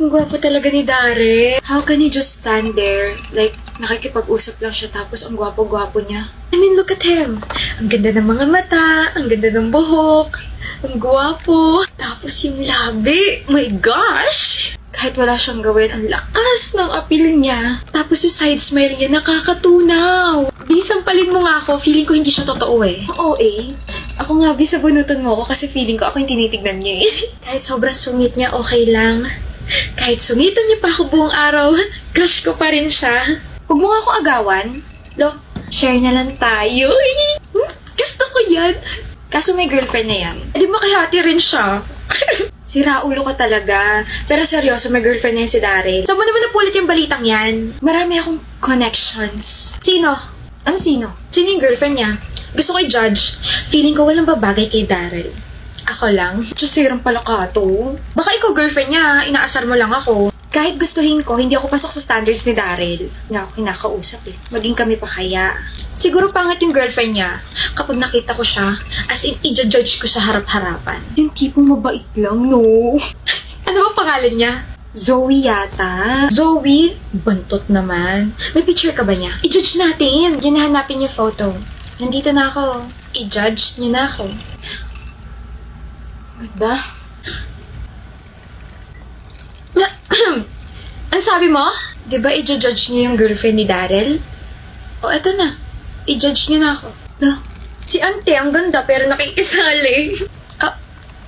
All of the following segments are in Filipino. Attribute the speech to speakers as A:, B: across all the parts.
A: Ang gwapo talaga ni Darren. How can he just stand there? Like, nakikipag-usap lang siya tapos ang gwapo-gwapo niya. I mean, look at him. Ang ganda ng mga mata, ang ganda ng buhok, ang gwapo. Tapos yung labi. My gosh! Kahit wala siyang gawin, ang lakas ng appeal niya. Tapos yung side smile niya, nakakatunaw. Di, sampalin mo nga ako. Feeling ko hindi siya totoo eh. Oo eh. Ako nga, bisa bunutan mo ako kasi feeling ko ako yung tinitignan niya eh. Kahit sobrang sungit niya, okay lang. Kahit sungitan niya pa ako buong araw, crush ko pa rin siya. Huwag mo nga ako agawan. Lo, share na lang tayo. Gusto ko yan. Kaso may girlfriend na yan. Di makihati rin siya. Sira ulo ka talaga. Pero seryoso, may girlfriend na yan si Darren. So mo naman napulit yung balitang yan. Marami akong connections. Sino? Ano sino? Sino yung girlfriend niya? Gusto ko i-judge. Feeling ko walang babagay kay Darren. Ako lang? Sirang pala ka to. Baka ikaw girlfriend niya, inaasar mo lang ako. Kahit gustuhin ko, hindi ako pasok sa standards ni Darren. Nga ako kinakausap eh. Maging kami pa kaya. Siguro pangit yung girlfriend niya. Kapag nakita ko siya, as in, i-judge ko sa harap-harapan. Yung tipong mabait lang, no? Ano ba pangalan niya? Zoe yata. Zoe? Bantot naman. May picture ka ba niya? I-judge natin. Ginahanapin niyo photo. Nandito na ako. I-judge niyo na ako. Ganda. Ano sabi mo? Diba i-judge niyo yung girlfriend ni Darrell? O, eto na. I-judge niyo na ako. No? Si Ante, ang ganda pero nakikisali.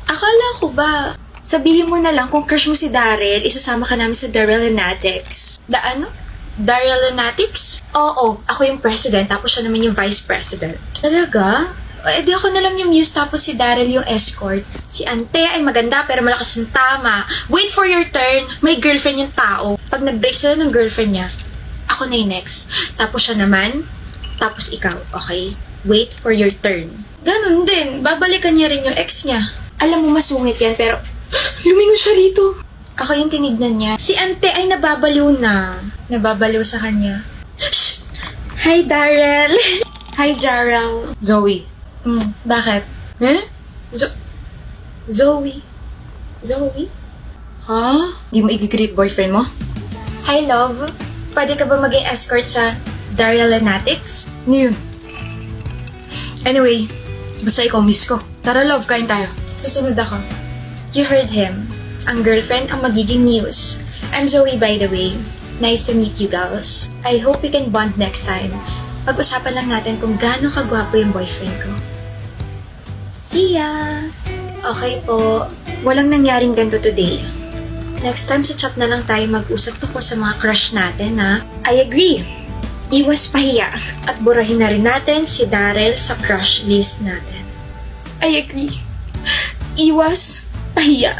A: Akala ko ba? Sabihin mo na lang kung crush mo si Darrell, isasama ka namin sa Darrellanatics. Ano? Darrellanatics? Oo, ako yung president tapos siya naman yung vice president. Talaga? Eh di ako na lang yung muse tapos si Darrell yung escort. Si Ante ay maganda pero malakas ng tama. Wait for your turn. May girlfriend yung tao. Pag nag-break sila ng girlfriend niya, ako na yung next. Tapos siya naman, tapos ikaw, okay? Wait for your turn. Ganun din. Babalikan niya rin yung ex niya. Alam mo, masungit yan pero lumingon siya rito. Ako yung tinignan niya. Si Ante ay nababaliw na. Nababaliw sa kanya. Shh! Hi, Darrell. Hi, Jarrell. Zoe. Bakit? Huh? Zoe? Zoe? Ha? Di mo i-greet boyfriend mo? Hi, love. Pwede ka ba maging escort sa Darrellanatics? Ano yun? Anyway, basta ikaw miss ko. Tara, love, kain tayo. Susunod ako. You heard him. Ang girlfriend ang magiging news. I'm Zoe, by the way. Nice to meet you, girls. I hope we can bond next time. Pag-usapan lang natin kung gaano kagwapo yung boyfriend ko. See ya! Okay po. Walang nangyaring ganito today. Next time sa chat na lang tayo mag-usap tungkol sa mga crush natin, ha? I agree! Iwas pahiya. At burahin na rin natin si Darrell sa crush list natin. I agree. Iwas pahiya.